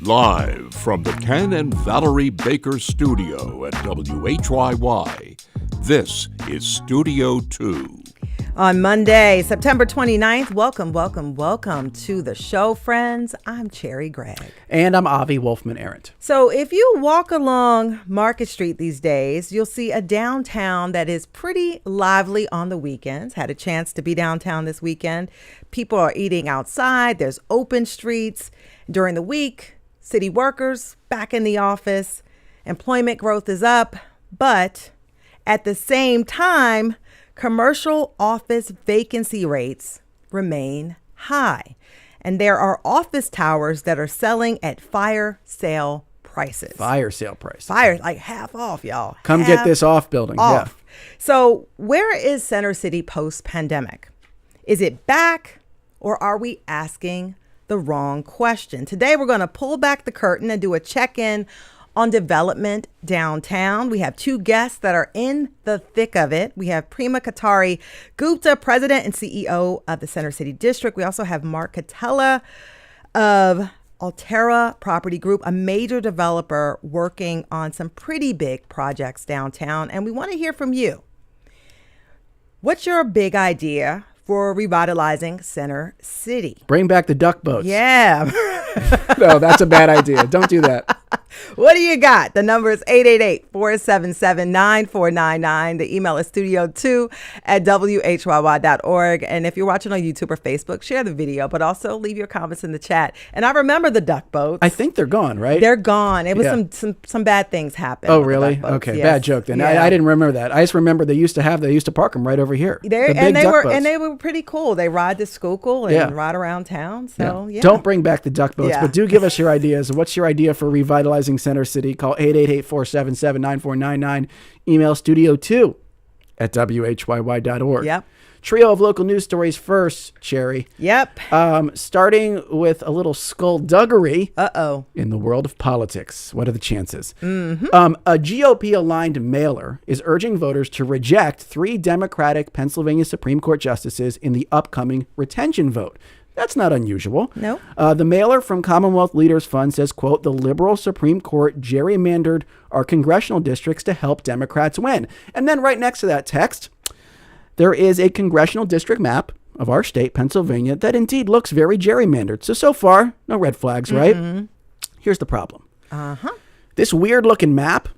Live from the Ken and Valerie Baker studio at WHYY, this is Studio 2. On Monday, September 29th, welcome to the show, friends. I'm Cherry Gregg. And I'm Avi Wolfman-Arendt. So if you walk along Market Street these days, you'll see a downtown that is pretty lively on the weekends. Had a chance to be downtown this weekend. People are eating outside. There's open streets. During the week, city workers back in the office. Employment growth is up. But at the same time, commercial office vacancy rates remain high. And there are office towers that are selling at fire sale prices. Fire sale prices. Fire, like half off, y'all. Come get this off building. Off. Yeah. So where is Center City post-pandemic? Is it back, or are we asking the wrong question? Today, we're going to pull back the curtain and do a check-in on development downtown. We have two guests that are in the thick of it. We have Prema Katari Gupta, President and CEO of the Center City District. We also have Mark Catella of Altera Property Group, a major developer working on some pretty big projects downtown. And we want to hear from you. What's your big idea for revitalizing Center City? Bring back the duck boats. Yeah. No, that's a bad idea. Don't do that. What do you got? The number is 888-477-9499. The email is studio2@whyy.org. And if you're watching on YouTube or Facebook, share the video, but also leave your comments in the chat. And I remember the duck boats. I think they're gone, right? They're gone. It was some bad things happened. Oh, really? Okay, yes. Bad joke then. Yeah. I didn't remember that. I just remember they used to park them right over here. They were pretty cool. They ride to Schuylkill and ride around town. So yeah. Don't bring back the duck boats, but do give us your ideas. What's your idea for revitalizing Center City? Call 888-477-9499. Email studio2@whyy.org. Yep. Trio of local news stories first, Cherry. Yep. Starting with a little skullduggery. In the world of politics. What are the chances? Mm-hmm. A GOP-aligned mailer is urging voters to reject 3 Democratic Pennsylvania Supreme Court justices in the upcoming retention vote. That's not unusual. No. The mailer from Commonwealth Leaders Fund says, quote, the liberal Supreme Court gerrymandered our congressional districts to help Democrats win. And then right next to that text, there is a congressional district map of our state, Pennsylvania, that indeed looks very gerrymandered. So far, no red flags, right? Mm-hmm. Here's the problem. This weird-looking map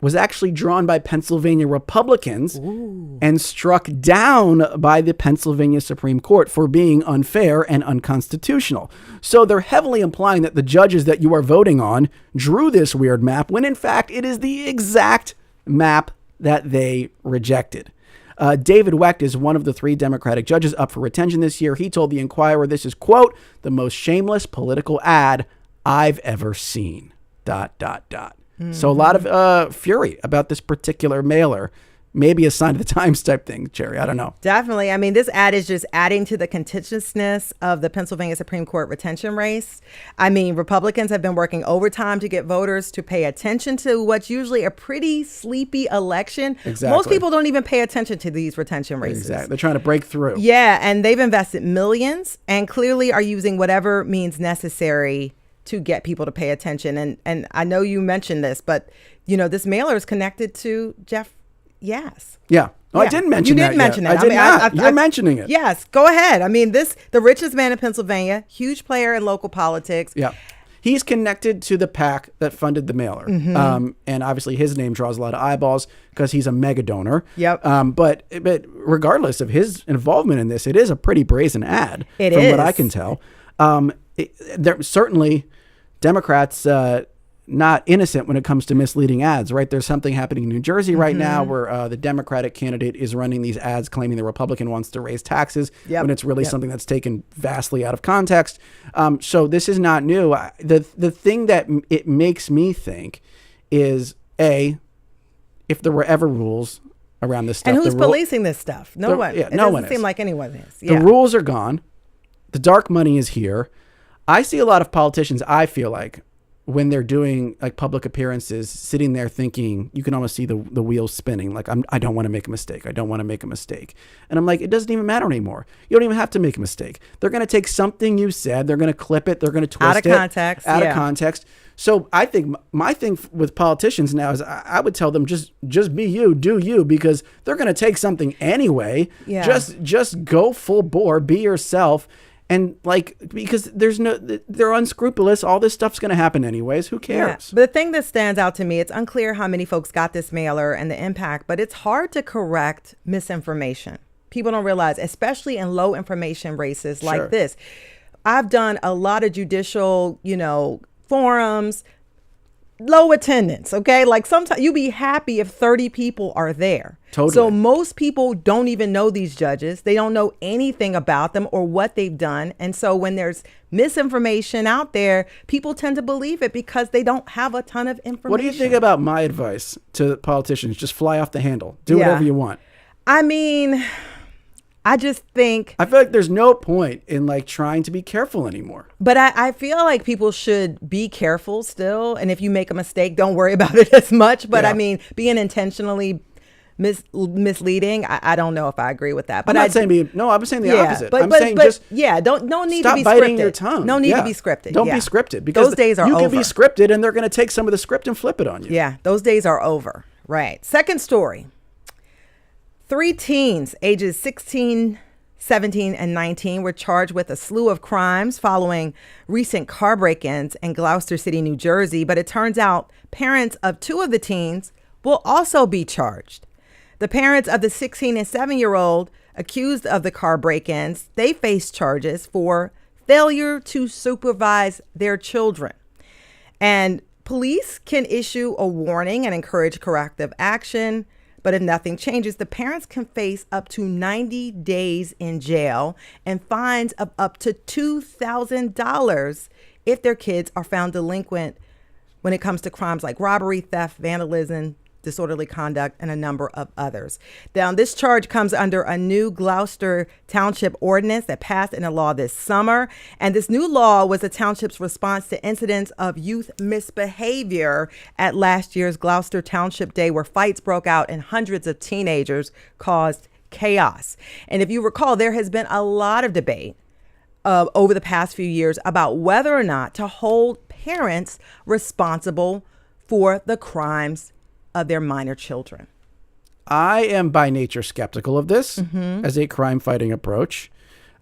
was actually drawn by Pennsylvania Republicans and struck down by the Pennsylvania Supreme Court for being unfair and unconstitutional. So they're heavily implying that the judges that you are voting on drew this weird map, when in fact it is the exact map that they rejected. David Wecht is one of the 3 Democratic judges up for retention this year. He told the Inquirer this is, quote, the most shameless political ad I've ever seen, ... So a lot of fury about this particular mailer. Maybe a sign of the times type thing, Cherry. I don't know. Definitely. I mean, this ad is just adding to the contentiousness of the Pennsylvania Supreme Court retention race. I mean, Republicans have been working overtime to get voters to pay attention to what's usually a pretty sleepy election. Exactly. Most people don't even pay attention to these retention races. Exactly. They're trying to break through. Yeah, and they've invested millions and clearly are using whatever means necessary to get people to pay attention. And I know you mentioned this, but, you know, this mailer is connected to Jeff Yass. Yeah. Oh, yeah. I didn't mention that. You didn't mention it. I did not. You're mentioning it. Yes. Go ahead. I mean, the richest man in Pennsylvania, huge player in local politics. Yeah. He's connected to the PAC that funded the mailer. Mm-hmm. And obviously his name draws a lot of eyeballs because he's a mega donor. Yep. But regardless of his involvement in this, it is a pretty brazen ad from what I can tell. There certainly Democrats not innocent when it comes to misleading ads, right? There's something happening in New Jersey right now where the Democratic candidate is running these ads claiming the Republican wants to raise taxes when it's really something that's taken vastly out of context. So this is not new. The thing that it makes me think is, A, if there were ever rules around this stuff. And who's policing this stuff? No one. Yeah, it no one doesn't seem is. like anyone is. Yeah. The rules are gone. The dark money is here. I see a lot of politicians, I feel like, when they're doing like public appearances, sitting there thinking, you can almost see the wheels spinning. Like, I don't want to make a mistake. I don't want to make a mistake. And I'm like, it doesn't even matter anymore. You don't even have to make a mistake. They're going to take something you said. They're going to clip it. They're going to twist it. Out of context. So I think my thing with politicians now is I would tell them just be you, do you, because they're going to take something anyway. Yeah. Just go full bore, be yourself. And like, because they're unscrupulous. All this stuff's going to happen anyways. Who cares? Yeah. But the thing that stands out to me, it's unclear how many folks got this mailer and the impact, but it's hard to correct misinformation. People don't realize, especially in low information races like this. I've done a lot of judicial, forums, low attendance. Okay. Like sometimes you'll be happy if 30 people are there. Totally. So most people don't even know these judges. They don't know anything about them or what they've done. And so when there's misinformation out there, people tend to believe it because they don't have a ton of information. What do you think about my advice to politicians? Just fly off the handle. Do whatever you want. I mean, I just think... I feel like there's no point in like trying to be careful anymore. But I feel like people should be careful still. And if you make a mistake, don't worry about it as much. But I mean, being intentionally misleading, I don't know if I agree with that. But I'm saying I'm saying the opposite. I'm saying don't need to be stop biting scripted. your tongue. No need to be scripted. Don't be scripted, because those days are you over. can be scripted and they're going to take some of the script and flip it on you. Yeah, those days are over. Right. Second story. 3 teens ages 16, 17, and 19 were charged with a slew of crimes following recent car break-ins in Gloucester City, New Jersey. But it turns out parents of 2 of the teens will also be charged. The parents of the 16 and 7-year-old accused of the car break-ins, they face charges for failure to supervise their children. And police can issue a warning and encourage corrective action. But if nothing changes, the parents can face up to 90 days in jail and fines of up to $2,000 if their kids are found delinquent when it comes to crimes like robbery, theft, vandalism, disorderly conduct, and a number of others. Now, this charge comes under a new Gloucester Township ordinance that passed into law this summer. And this new law was the township's response to incidents of youth misbehavior at last year's Gloucester Township Day, where fights broke out and hundreds of teenagers caused chaos. And if you recall, there has been a lot of debate over the past few years about whether or not to hold parents responsible for the crimes of their minor children. I am by nature skeptical of this as a crime fighting approach.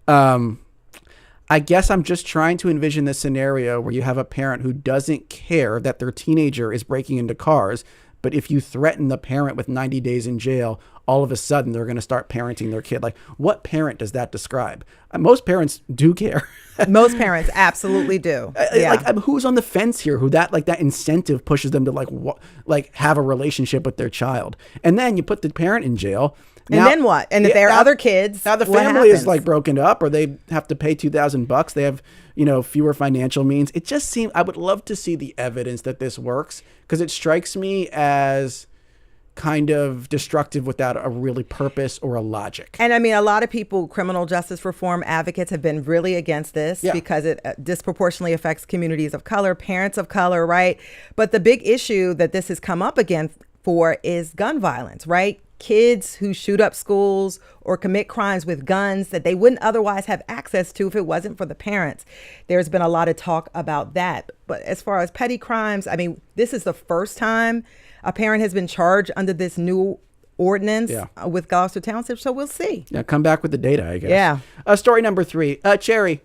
I guess I'm just trying to envision this scenario where you have a parent who doesn't care that their teenager is breaking into cars, but if you threaten the parent with 90 days in jail, all of a sudden they're going to start parenting their kid. Like, what parent does that describe? Most parents do care. Most parents absolutely do. Yeah. Like, who's on the fence here? Who that incentive pushes them to have a relationship with their child, and then you put the parent in jail. And then what? And if there are other kids, now the family is like broken up, or they have to pay $2,000. They have fewer financial means. It just seems I would love to see the evidence that this works, because it strikes me as kind of destructive without a really purpose or a logic. And I mean, a lot of people, criminal justice reform advocates, have been really against this because it disproportionately affects communities of color, parents of color, right? But the big issue that this has come up again for is gun violence, right? Kids who shoot up schools or commit crimes with guns that they wouldn't otherwise have access to if it wasn't for the parents. There's been a lot of talk about that. But as far as petty crimes, I mean, this is the first time a parent has been charged under this new ordinance with Gloucester Township. So we'll see. Yeah, come back with the data, I guess. Yeah. Story number 3. Cherry,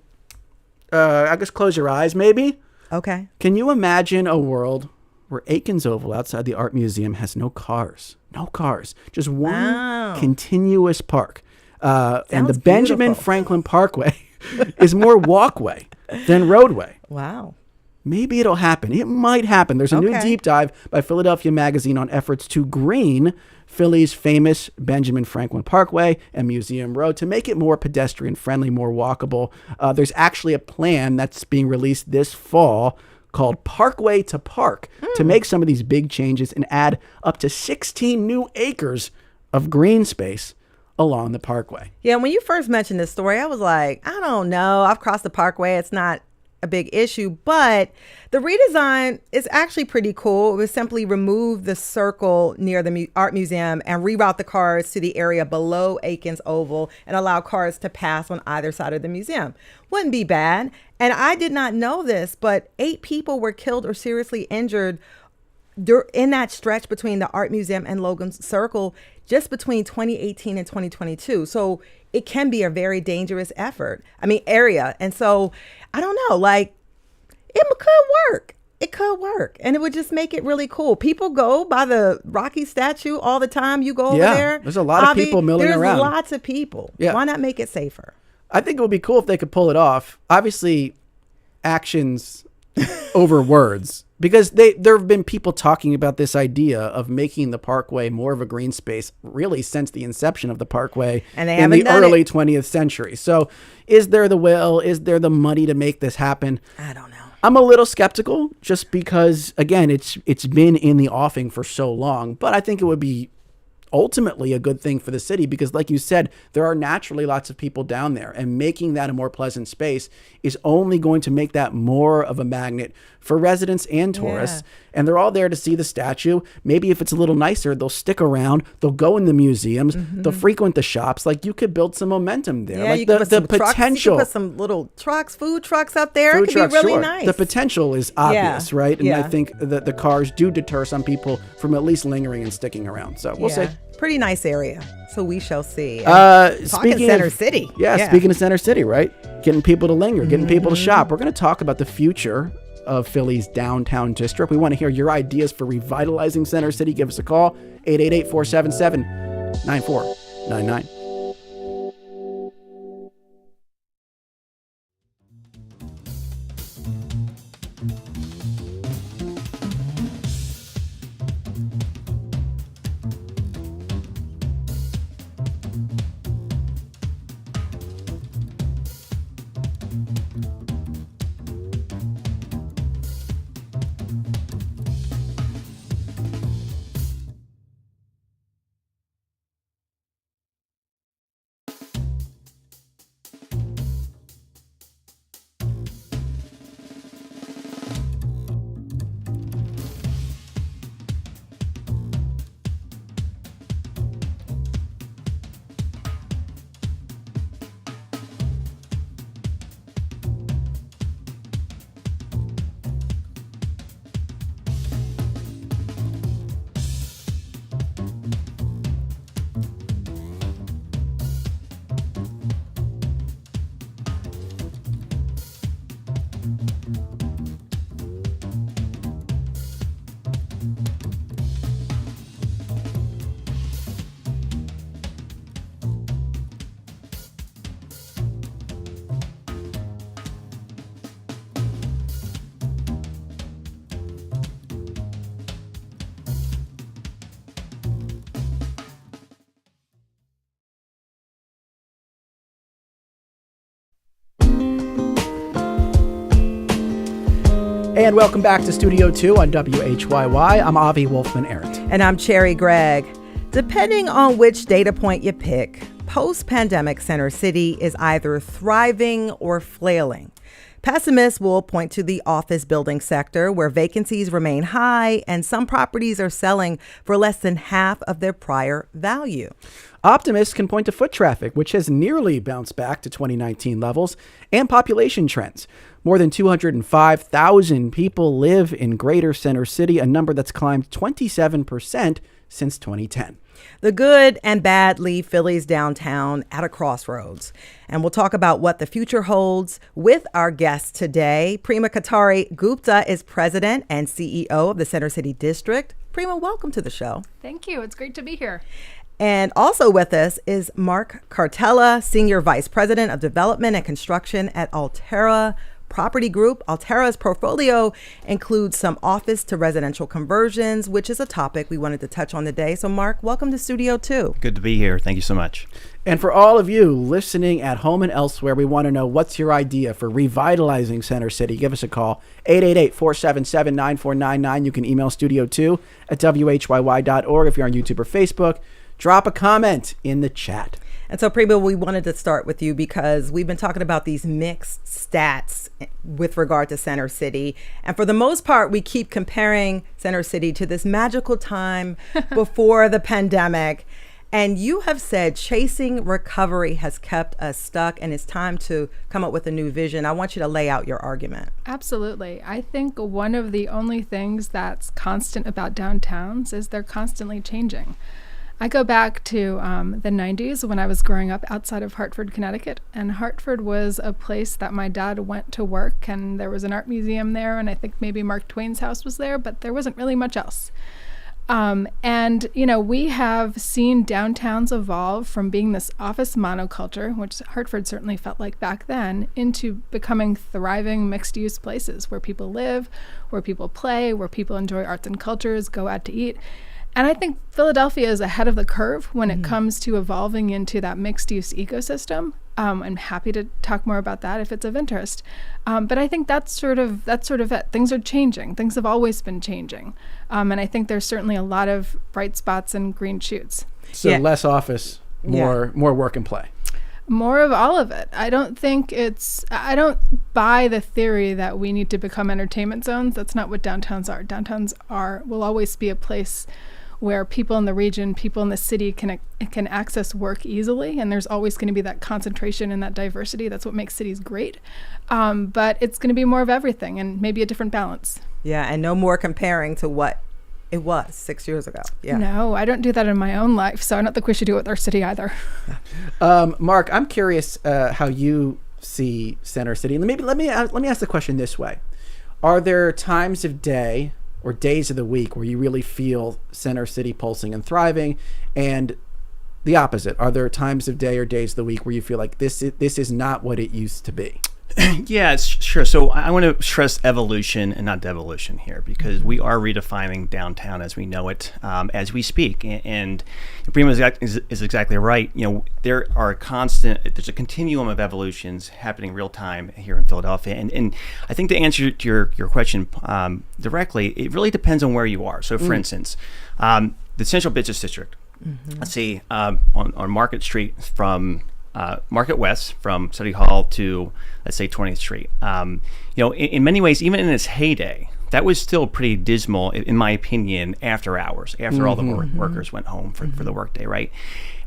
I guess close your eyes, maybe. Okay. Can you imagine a world where Aikens Oval outside the Art Museum has no cars? No cars. Just one continuous park. And the Benjamin Franklin Parkway is more walkway than roadway. Wow. Maybe it'll happen. It might happen. There's a new deep dive by Philadelphia Magazine on efforts to green Philly's famous Benjamin Franklin Parkway and Museum Road to make it more pedestrian friendly, more walkable. There's actually a plan that's being released this fall called Parkway to Park to make some of these big changes and add up to 16 new acres of green space along the parkway. Yeah, when you first mentioned this story, I was like, I don't know. I've crossed the parkway. It's not a big issue, but the redesign is actually pretty cool. It was simply remove the circle near the art museum and reroute the cars to the area below Aikens Oval and allow cars to pass on either side of the museum. Wouldn't be bad. And I did not know this, but 8 people were killed or seriously injured in that stretch between the art museum and Logan's Circle just between 2018 and 2022. So it can be a very dangerous area. And so I don't know, like, it could work. It could work. And it would just make it really cool. People go by the Rocky statue all the time. You go over there. There's a lot of people milling around. There's lots of people. Yeah. Why not make it safer? I think it would be cool if they could pull it off. Obviously, actions over words. Because there have been people talking about this idea of making the Parkway more of a green space really since the inception of the Parkway in the early 20th century. So is there the will? Is there the money to make this happen? I don't know. I'm a little skeptical just because, again, it's been in the offing for so long. But I think it would be ultimately a good thing for the city because, like you said, there are naturally lots of people down there, and making that a more pleasant space is only going to make that more of a magnet for residents and tourists. And they're all there to see the statue. Maybe if it's a little nicer, they'll stick around, they'll go in the museums, they'll frequent the shops. Like, you could build some momentum there. Yeah, like you could put some potential trucks, you could put some little trucks, food trucks up there. It could be really nice. The potential is obvious, right? And Yeah. I think that the cars do deter some people from at least lingering and sticking around. So we'll see. Pretty nice area. So we shall see. Speaking Center of City. Speaking of Center City, right? Getting people to linger, getting people to shop. We're going to talk about the future of Philly's downtown district. We want to hear your ideas for revitalizing Center City. Give us a call, 888-477-9499. And welcome back to Studio 2 on WHYY. I'm Avi Wolfman-Arndt. And I'm Cherry Gregg. Depending on which data point you pick, post-pandemic Center City is either thriving or flailing. Pessimists will point to the office building sector, where vacancies remain high and some properties are selling for less than half of their prior value. Optimists can point to foot traffic, which has nearly bounced back to 2019 levels, and population trends. More than 205,000 people live in Greater Center City, a number that's climbed 27% since 2010. The good and bad leave Philly's downtown at a crossroads. And we'll talk about what the future holds with our guest today. Prema Katari Gupta is president and CEO of the Center City District. Prema, welcome to the show. Thank you. It's great to be here. And also with us is Mark Cartella, Senior Vice President of Development and Construction at Altera Property Group. Altera's portfolio includes some office to residential conversions, which is a topic we wanted to touch on today. So Mark, welcome to Studio 2. Good to be here. Thank you so much. And for all of you listening at home and elsewhere, we want to know, what's your idea for revitalizing Center City? Give us a call, 888-477-9499. You can email studio2 at whyy.org. If you're on YouTube or Facebook, drop a comment in the chat. And so, Prema, we wanted to start with you because we've been talking about these mixed stats with regard to Center City. And for the most part, we keep comparing Center City to this magical time before the pandemic. And you have said chasing recovery has kept us stuck and it's time to come up with a new vision. I want you to lay out your argument. Absolutely. I think one of the only things that's constant about downtowns is they're constantly changing. I go back to the 90s when I was growing up outside of Hartford, Connecticut. And Hartford was a place that my dad went to work, and there was an art museum there, and I think maybe Mark Twain's house was there, but there wasn't really much else. And, we have seen downtowns evolve from being this office monoculture, which Hartford certainly felt like back then, into becoming thriving mixed-use places where people live, where people play, where people enjoy arts and cultures, go out to eat. And I think Philadelphia is ahead of the curve when it comes to evolving into that mixed-use ecosystem. I'm happy to talk more about that if it's of interest. But I think that's sort of it. Things are changing. Things have always been changing. And I think there's certainly a lot of bright spots and green shoots. So less office, more work and play. More of all of it. I don't buy the theory that we need to become entertainment zones. That's not what downtowns are. Downtowns will always be a place where people in the region, people in the city can access work easily, and there's always going to be that concentration and that diversity. That's what makes cities great. But it's going to be more of everything and maybe a different balance. Yeah, and no more comparing to what it was 6 years ago. Yeah. No, I don't do that in my own life, so I don't think we should do it with our city either. Mark, I'm curious how you see Center City. Let me ask the question this way: are there times of day or days of the week where you really feel Center City pulsing and thriving, and the opposite? Are there times of day or days of the week where you feel like this is not what it used to be? Yeah, sure. So I want to stress evolution and not devolution here, because we are redefining downtown as we know it as we speak. And Prema is exactly right. There's a continuum of evolutions happening real time here in Philadelphia. And I think to answer to your question directly, it really depends on where you are. So for instance, the Central Business District, let's see, on Market Street from Market West, from City Hall to, let's say, 20th Street. In many ways, even in its heyday, that was still pretty dismal, in my opinion, after hours, after all the workers went home for the workday, right?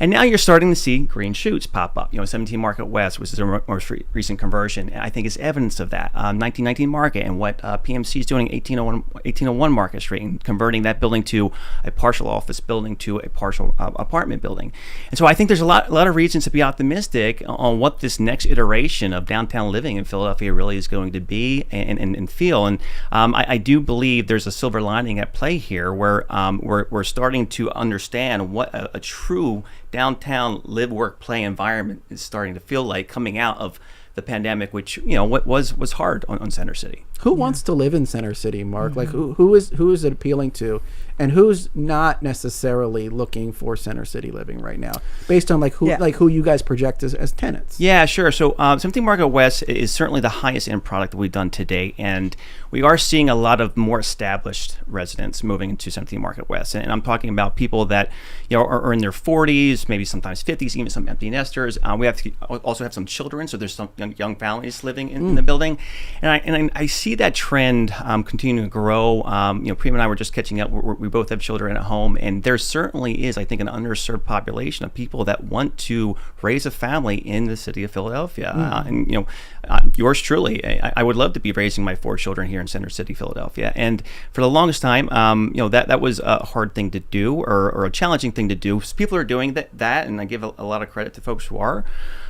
And now you're starting to see green shoots pop up. 17 Market West, which is a most recent conversion, I think is evidence of that. 1919 Market and what PMC is doing, 1801 Market Street, and converting that building to a partial office building to a partial apartment building. And so I think there's a lot of reasons to be optimistic on what this next iteration of downtown living in Philadelphia really is going to be and feel. And I do believe there's a silver lining at play here, where we're starting to understand what a true downtown live, work, play environment is starting to feel like coming out of the pandemic, which what was hard on Center City. Who wants to live in Center City, Mark? Like who is it appealing to, and who's not necessarily looking for Center City living right now, based on who you guys project as tenants? Yeah, sure. So 17 Market West is certainly the highest end product that we've done to date, and we are seeing a lot of more established residents moving into 17 Market West, and I'm talking about people that are in their 40s, maybe sometimes 50s, even some empty nesters. We also have some children, so there's some young families living in the building, and I see that trend continuing to grow. Prema and I were just catching up. We both have children at home, and there certainly is, I think, an underserved population of people that want to raise a family in the city of Philadelphia. And yours truly, I would love to be raising my 4 children here in Center City, Philadelphia. And for the longest time, that was a hard thing to do, or a challenging thing to do. People are doing that, and I give a lot of credit to folks who are.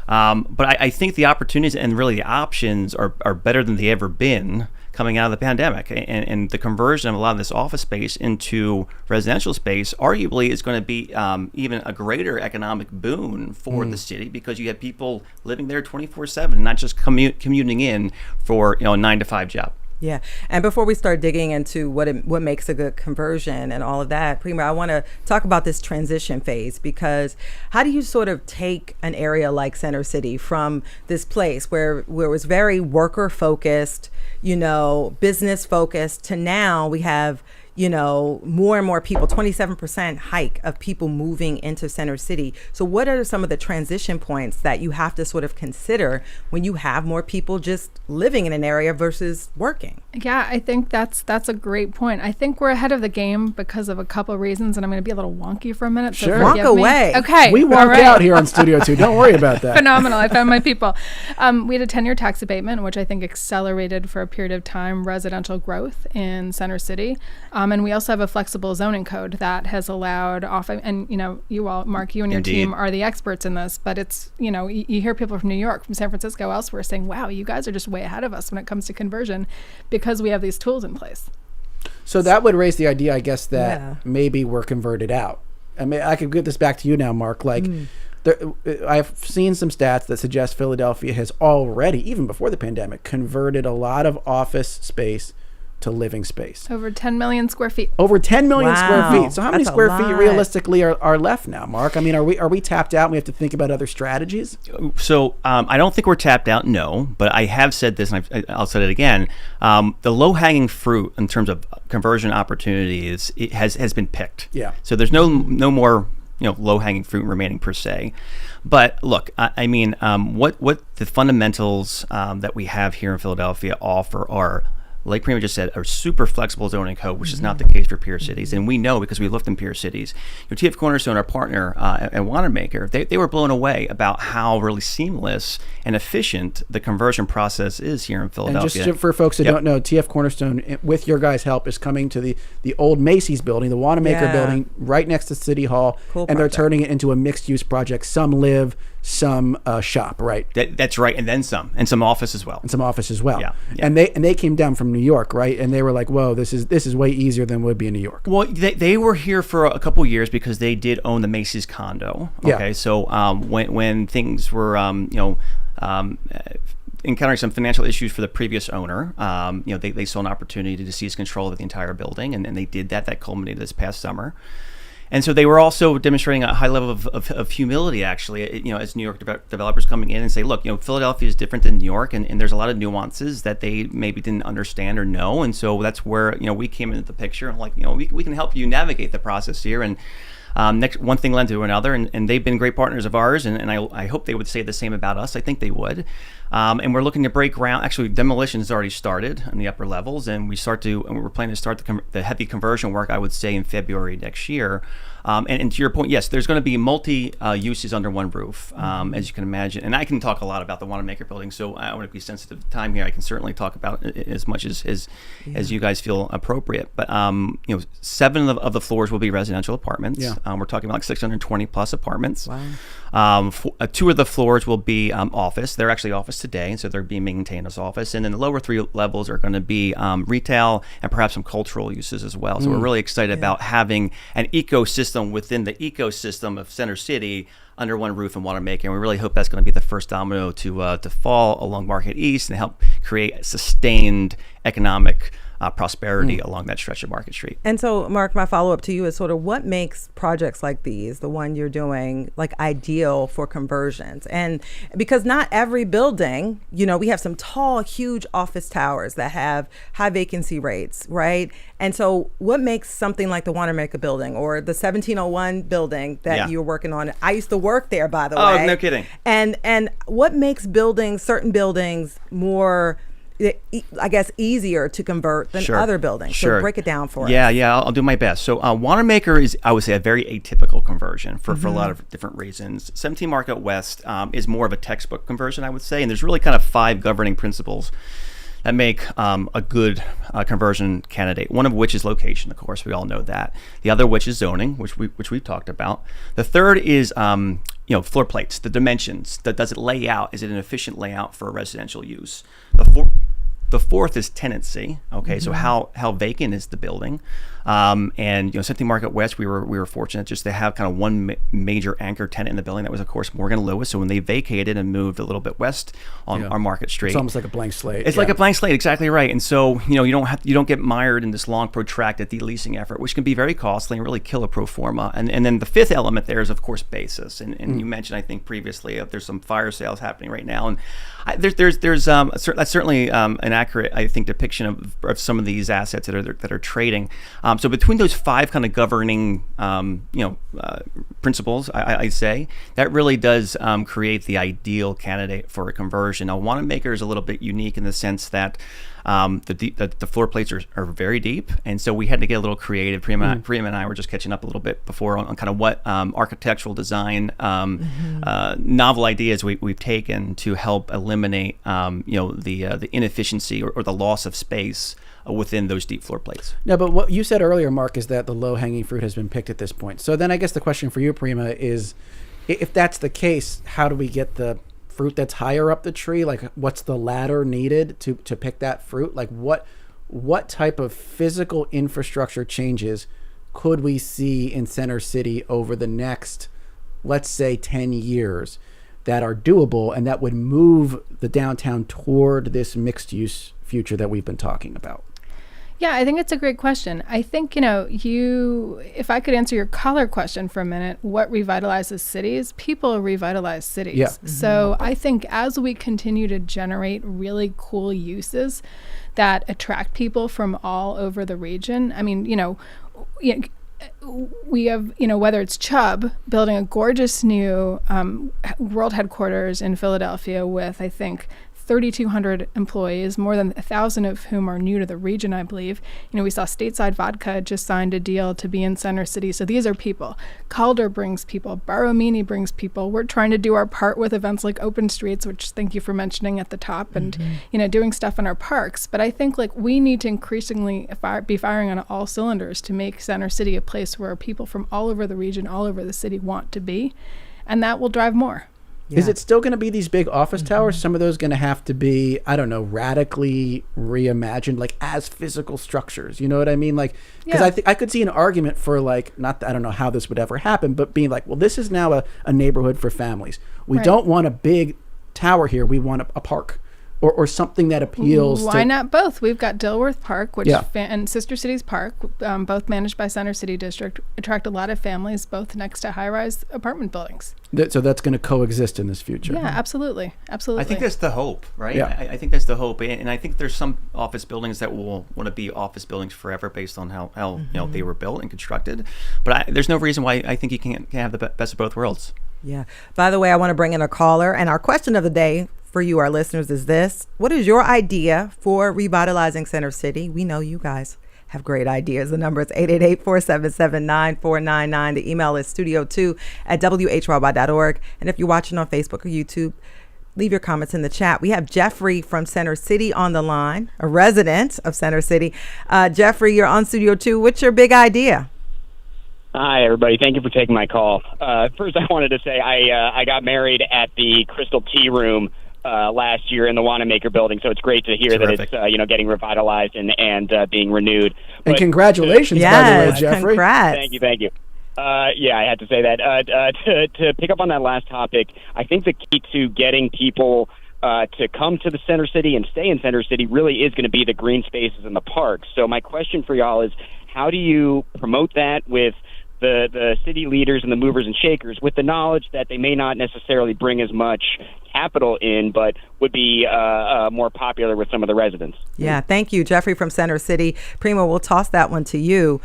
But I think the opportunities and really the options are better than they ever been coming out of the pandemic, and the conversion of a lot of this office space into residential space arguably is going to be even a greater economic boon for the city, because you have people living there 24/7, not just commuting in for a 9-to-5 job. Yeah. And before we start digging into what makes a good conversion and all of that, Prema, I want to talk about this transition phase, because how do you sort of take an area like Center City from this place where it was very worker focused, business focused, to now we have more and more people, 27% hike of people moving into Center City. So what are some of the transition points that you have to sort of consider when you have more people just living in an area versus working? Yeah, I think that's a great point. I think we're ahead of the game because of a couple of reasons, and I'm going to be a little wonky for a minute. So Sure. Walk away. Okay. We all walk right. out here on Studio 2. Don't worry about that. Phenomenal. I found my people. We had a 10-year tax abatement, which I think accelerated for a period of time residential growth in Center City. And we also have a flexible zoning code that has allowed off, and you all, Mark, you and your Indeed. team are the experts in this, but it's, you hear people from New York, from San Francisco, elsewhere saying, wow, you guys are just way ahead of us when it comes to conversion because we have these tools in place. So that would raise the idea, I guess, that Yeah. maybe we're converted out. I mean, I could give this back to you now, Mark. Like, I've seen some stats that suggest Philadelphia has already, even before the pandemic, converted a lot of office space to living space. Over 10 million square feet. Over 10 million square Wow. feet. So how many That's a square feet lot. realistically are left now, Mark? I mean, are we tapped out and we have to think about other strategies? So I don't think we're tapped out, no, but I have said this, and I'll say it again. The low-hanging fruit in terms of conversion opportunities has been picked. Yeah. So there's no more low-hanging fruit remaining per se. But look, I mean, what the fundamentals that we have here in Philadelphia offer are, like Prema just said, a super flexible zoning code, which is not the case for peer cities. And we know because we lived in peer cities. TF Cornerstone, our partner and Wanamaker, they were blown away about how really seamless and efficient the conversion process is here in Philadelphia. And just for folks that Yep. don't know, TF Cornerstone, with your guys' help, is coming to the old Macy's building, the Wanamaker Yeah. building, right next to City Hall. Cool and they're project. turning it into a mixed-use project. Some live, some shop, right? That's right, and then some, and some office as well. And some office as well. Yeah. And they came down from New York, right? And they were like, "Whoa, this is way easier than would be in New York." Well, they were here for a couple years because they did own the Macy's condo. Okay, Yeah. so when things were encountering some financial issues for the previous owner, they saw an opportunity to seize control of the entire building, and they did that. That culminated this past summer. And so they were also demonstrating a high level of humility, actually, as New York developers coming in and say, look, Philadelphia is different than New York, and there's a lot of nuances that they maybe didn't understand or know. And so that's where, we came into the picture and like, we can help you navigate the process here. And one thing led to another, and they've been great partners of ours, and I hope they would say the same about us. I think they would. And we're looking to break ground. Actually, demolition has already started on the upper levels, and we're planning to start the heavy conversion work, I would say, in February next year. And to your point, yes, there's going to be multi uses under one roof, as you can imagine. And I can talk a lot about the Wanamaker building, so I want to be sensitive to time here. I can certainly talk about it as much as you guys feel appropriate. But 7 of the floors will be residential apartments. Yeah. We're talking about like 620 plus apartments. Wow. 2 of the floors will be office. They're actually office today, so they're being maintained as office. And then the lower 3 levels are going to be retail and perhaps some cultural uses as well. So we're really excited about having an ecosystem within the ecosystem of Center City under one roof in Wanamaker. And we really hope that's going to be the first domino to fall along Market East and help create sustained economic prosperity along that stretch of Market Street. And so, Mark, my follow-up to you is sort of what makes projects like these, the one you're doing, like ideal for conversions? And because not every building, we have some tall, huge office towers that have high vacancy rates, right? And so what makes something like the Wanamaker building or the 1701 building that you're working on? I used to work there, by the way. Oh, no kidding. And what makes certain buildings more, I guess, easier to convert than other buildings? So break it down for us. Yeah, I'll do my best. So Wanamaker is, I would say, a very atypical conversion for a lot of different reasons. 17 Market West is more of a textbook conversion, I would say, and there's really kind of 5 governing principles that make a good conversion candidate. One of which is location, of course, we all know that. The other which is zoning, which we've talked about. The third is floor plates, the dimensions. Does it lay out? Is it an efficient layout for a residential use? The fourth is tenancy. Okay, so how vacant is the building? And 17 Market West, we were fortunate just to have kind of one major anchor tenant in the building. That was, of course, Morgan Lewis. So when they vacated and moved a little bit west on our Market Street, It's almost like a blank slate. it's like a blank slate, exactly right. And so you don't get mired in this long protracted de-leasing effort, which can be very costly and really kill a pro forma. And then the fifth element there is, of course, basis. And you mentioned, I think previously, there's some fire sales happening right now, and that's certainly an accurate, I think, depiction of some of these assets that are trading. So between those 5 kind of governing, principles, I say, that really does create the ideal candidate for a conversion. Now, Wanamaker is a little bit unique in the sense that the floor plates are very deep, and so we had to get a little creative. Prema and I were just catching up a little bit before on kind of what architectural design novel ideas we've taken to help eliminate the inefficiency or the loss of space within those deep floor plates. No, but what you said earlier, Mark, is that the low-hanging fruit has been picked at this point. So then I guess the question for you, Prema, is if that's the case, how do we get the fruit that's higher up the tree? Like, what's the ladder needed to pick that fruit? Like, what type of physical infrastructure changes could we see in Center City over the next, let's say, 10 years that are doable and that would move the downtown toward this mixed-use future that we've been talking about? Yeah, I think it's a great question. I think, if I could answer your caller question for a minute, what revitalizes cities? People revitalize cities. Yeah. So I think as we continue to generate really cool uses that attract people from all over the region, I mean, we have, whether it's Chubb building a gorgeous new world headquarters in Philadelphia with, I think, 3,200 employees, more than 1,000 of whom are new to the region, I believe. We saw Stateside Vodka just signed a deal to be in Center City. So these are people. Calder brings people. Baromini brings people. We're trying to do our part with events like Open Streets, which thank you for mentioning at the top, and doing stuff in our parks. But I think we need to increasingly be firing on all cylinders to make Center City a place where people from all over the region, all over the city want to be, and that will drive more. Yeah. Is it still going to be these big office towers? Some of those going to have to be, I don't know, radically reimagined, like as physical structures. You know what I mean? Like, because I think I could see an argument for I don't know how this would ever happen, but being like, well, this is now a neighborhood for families. We don't want a big tower here. We want a park. Or something that appeals Why not both? We've got Dilworth Park, which and Sister Cities Park, both managed by Center City District, attract a lot of families, both next to high-rise apartment buildings. So that's going to coexist in this future. Yeah, absolutely. I think that's the hope, right? Yeah. I think that's the hope, and I think there's some office buildings that will want to be office buildings forever based on how they were built and constructed. But there's no reason why I think you can't have the best of both worlds. Yeah. By the way, I want to bring in a caller, and our question of the day for you, our listeners, is this: what is your idea for revitalizing Center City? We know you guys have great ideas. The number is 888-477-9499. The email is studio2@whyy.org. And if you're watching on Facebook or YouTube, leave your comments in the chat. We have Jeffrey from Center City on the line, a resident of Center City. Jeffrey, you're on Studio 2. What's your big idea? Hi, everybody. Thank you for taking my call. First, I wanted to say I got married at the Crystal Tea Room last year in the Wanamaker building, so it's great to hear Terrific. that it's getting revitalized and being renewed. And congratulations, by the way, Jeffrey. Congrats. Thank you. Yeah, I had to say that. To pick up on that last topic, I think the key to getting people to come to the Center City and stay in Center City really is going to be the green spaces and the parks. So my question for y'all is, how do you promote that with the city leaders and the movers and shakers, with the knowledge that they may not necessarily bring as much capital in, but would be more popular with some of the residents? Yeah, thank you, Jeffrey from Center City. Prema, we'll toss that one to you.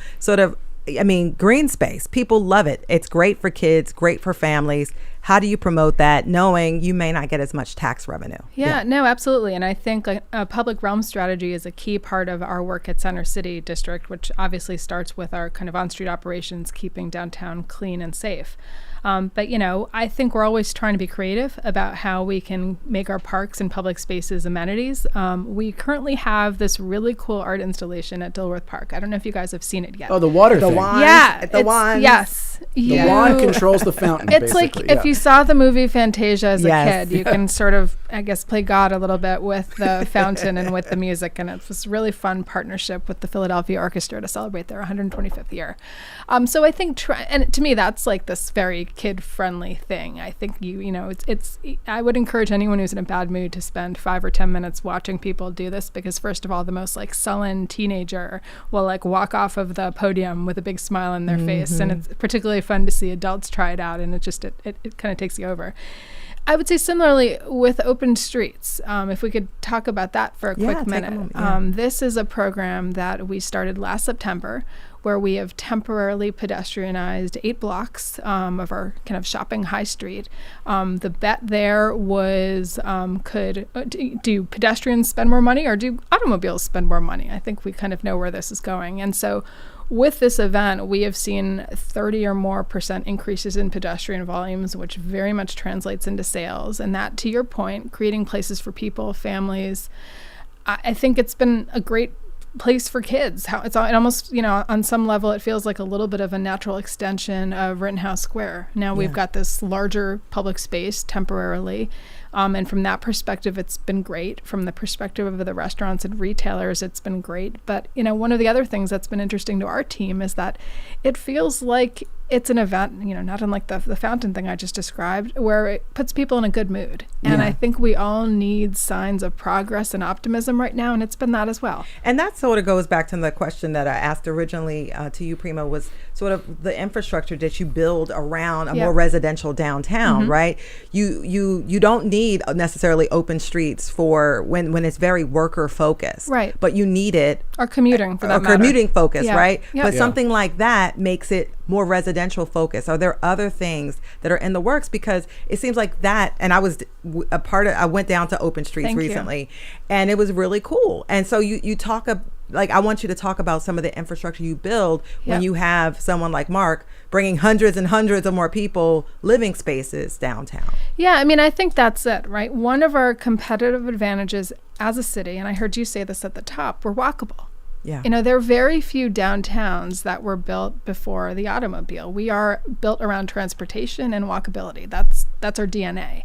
Green space, people love it. It's great for kids, great for families. How do you promote that, knowing you may not get as much tax revenue? Yeah, no, absolutely. And I think a public realm strategy is a key part of our work at Center City District, which obviously starts with our kind of on-street operations, keeping downtown clean and safe. But I think we're always trying to be creative about how we can make our parks and public spaces amenities. We currently have this really cool art installation at Dilworth Park. I don't know if you guys have seen it yet. Oh, the water thing. Wands, yeah, the wands. Yes. The wand controls the fountain, It's basically. like if you saw the movie Fantasia as Yes. a kid, you can sort of, I guess, play God a little bit with the fountain and with the music. And it's this really fun partnership with the Philadelphia Orchestra to celebrate their 125th year. So I think, and to me, that's like this very kid-friendly thing. I think it's I would encourage anyone who's in a bad mood to spend 5 or 10 minutes watching people do this, because first of all, the most sullen teenager will walk off of the podium with a big smile on their face, and it's particularly fun to see adults try it out, and it kind of takes you over. I would say similarly with Open Streets, if we could talk about that for a quick minute. Take a moment, yeah. This is a program that we started last September, where we have temporarily pedestrianized 8 blocks of our kind of shopping high street. The bet there was do pedestrians spend more money or do automobiles spend more money? I think we kind of know where this is going. And so with this event, we have seen 30 or more % increases in pedestrian volumes, which very much translates into sales. And that, to your point, creating places for people, families. I think it's been a great place for kids. It almost, on some level, it feels like a little bit of a natural extension of Rittenhouse Square. Now we've got this larger public space temporarily. And from that perspective, it's been great. From the perspective of the restaurants and retailers, it's been great. But, one of the other things that's been interesting to our team is that it feels like it's an event, not unlike the fountain thing I just described, where it puts people in a good mood. And I think we all need signs of progress and optimism right now, and it's been that as well. And that sort of goes back to the question that I asked originally to you, Prema, was sort of the infrastructure that you build around a more residential downtown, right? You don't need necessarily open streets for when it's very worker focused, right? But you need it, or commuting for that matter. Commuting focus, right? Yep. But something like that makes it more residential focus. Are there other things that are in the works? Because it seems like that, and I was I went down to Open Streets recently, and it was really cool. And so you talk I want you to talk about some of the infrastructure you build when you have someone like Mark bringing hundreds and hundreds of more people living spaces downtown. Yeah, I think that's it, right? One of our competitive advantages as a city, and I heard you say this at the top, we're walkable. Yeah. There are very few downtowns that were built before the automobile. We are built around transportation and walkability. That's our DNA.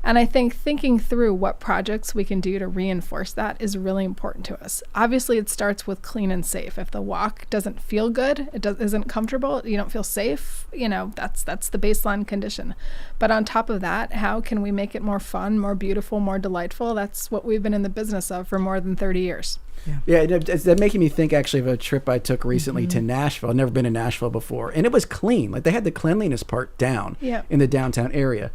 And I think thinking through what projects we can do to reinforce that is really important to us. Obviously, it starts with clean and safe. If the walk doesn't feel good, isn't comfortable, you don't feel safe, that's the baseline condition. But on top of that, how can we make it more fun, more beautiful, more delightful? That's what we've been in the business of for more than 30 years. Yeah, it's making me think actually of a trip I took recently to Nashville. I've never been to Nashville before. And it was clean. Like they had the cleanliness part down in the downtown area.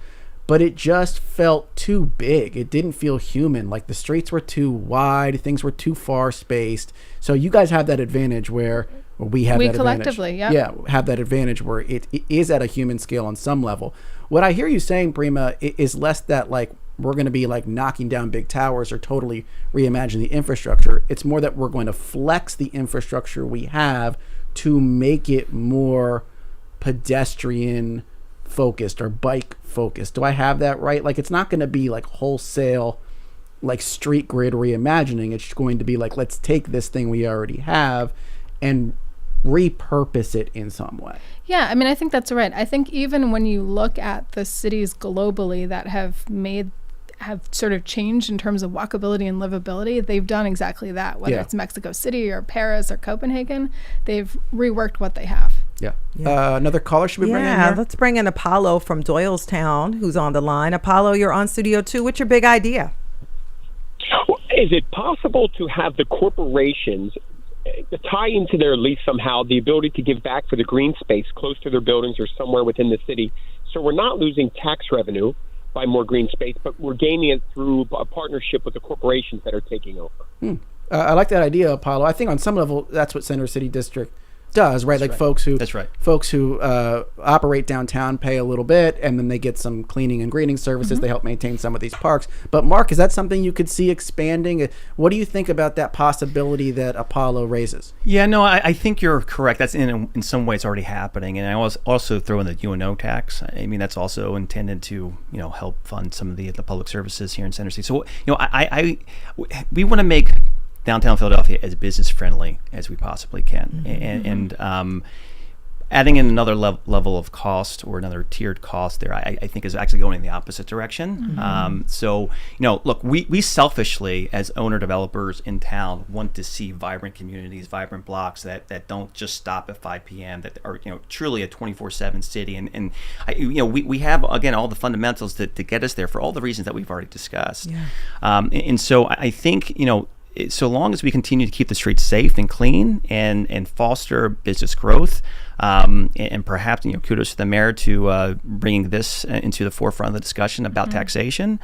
But it just felt too big. It didn't feel human. Like the streets were too wide. Things were too far spaced. So you guys have that advantage where we have that collectively, advantage. Yeah, have that advantage where it is at a human scale on some level. What I hear you saying, Prema, is less that like we're going to be like knocking down big towers or totally reimagine the infrastructure. It's more that we're going to flex the infrastructure we have to make it more pedestrian focused or bike focused. Do I have that right? Like it's not going to be like wholesale like street grid reimagining. It's going to be like, let's take this thing we already have and repurpose it in some way. Yeah, I think that's right. I think even when you look at the cities globally that have sort of changed in terms of walkability and livability, they've done exactly that. Whether it's Mexico City or Paris or Copenhagen, they've reworked what they have. Yeah. Another caller should we bring in here? Let's bring in Apollo from Doylestown, who's on the line. Apollo, you're on Studio 2. What's your big idea? Well, is it possible to have the corporations tie into their lease somehow the ability to give back for the green space close to their buildings or somewhere within the city, so we're not losing tax revenue by more green space, but we're gaining it through a partnership with the corporations that are taking over? I like that idea, Apollo. I think on some level that's what Center City District does, right? That's like right. folks who operate downtown pay a little bit, and then they get some cleaning and greening services. They help maintain some of these parks. But Mark, is that something you could see expanding? What do you think about that possibility that Apollo raises? Yeah, no, I think you're correct. That's in some ways already happening, and I also throw in the UNO tax. That's also intended to help fund some of the public services here in Center City. So we want to make downtown Philadelphia as business friendly as we possibly can, and adding in another level of cost or another tiered cost there, I think is actually going in the opposite direction. So look, we selfishly as owner developers in town want to see vibrant communities, vibrant blocks that don't just stop at 5 p.m. that are truly a 24/7 city, and we have again all the fundamentals to get us there for all the reasons that we've already discussed. And so I think so long as we continue to keep the streets safe and clean and foster business growth, and perhaps kudos to the mayor to bringing this into the forefront of the discussion about taxation.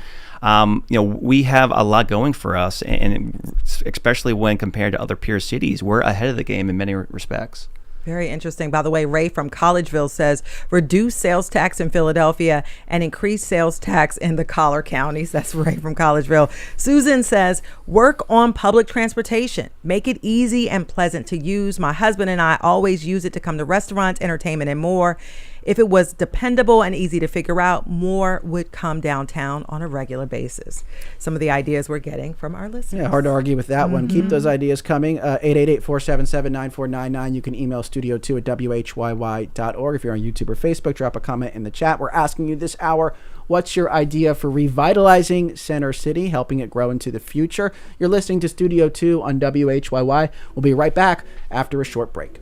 We have a lot going for us, and especially when compared to other peer cities, we're ahead of the game in many respects. Very interesting. By the way, Ray from Collegeville says reduce sales tax in Philadelphia and increase sales tax in the collar counties. That's Ray from Collegeville. Susan says work on public transportation. Make it easy and pleasant to use. My husband and I always use it to come to restaurants, entertainment, and more. If it was dependable and easy to figure out, more would come downtown on a regular basis. Some of the ideas we're getting from our listeners. Yeah, hard to argue with that one. Keep those ideas coming. 888-477-9499. You can email studio2@whyy.org. If you're on YouTube or Facebook, drop a comment in the chat. We're asking you this hour, what's your idea for revitalizing Center City, helping it grow into the future? You're listening to Studio 2 on WHYY. We'll be right back after a short break.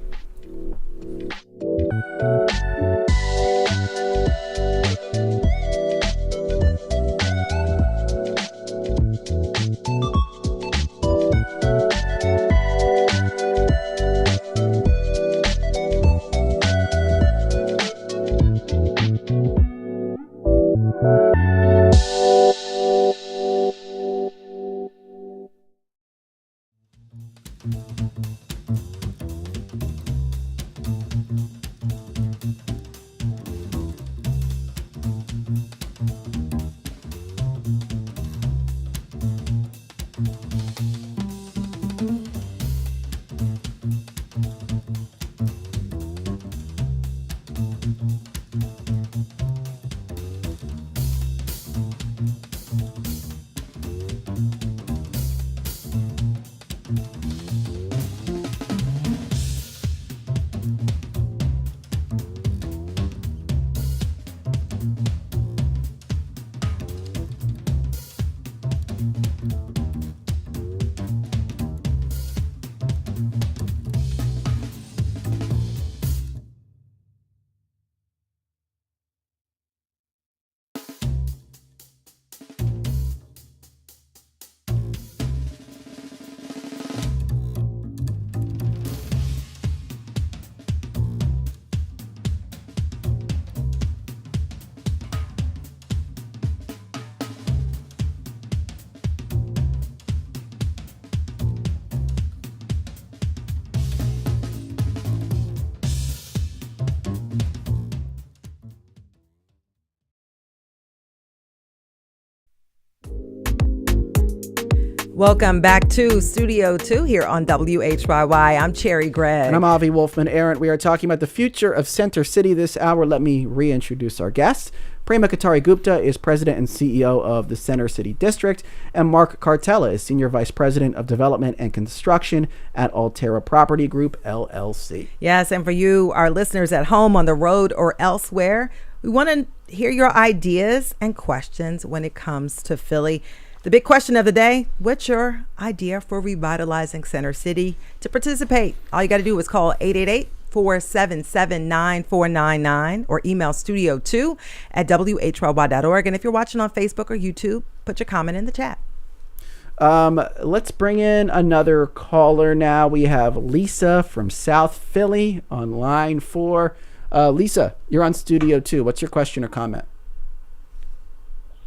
Welcome back to Studio 2 here on WHYY. I'm Cherry Gregg. And I'm Avi Wolfman-Arent. We are talking about the future of Center City this hour. Let me reintroduce our guests. Prema Katari Gupta is President and CEO of the Center City District, and Mark Cartella is Senior Vice President of Development and Construction at Altera Property Group, LLC. Yes, and for you, our listeners at home, on the road, or elsewhere, we want to hear your ideas and questions when it comes to Philly. The big question of the day, what's your idea for revitalizing Center City? To participate, all you got to do is call 888-477-9499 or email studio2@whyy.org. And if you're watching on Facebook or YouTube, put your comment in the chat. Let's bring in another caller now. We have Lisa from South Philly on line 4. Lisa, you're on Studio 2. What's your question or comment?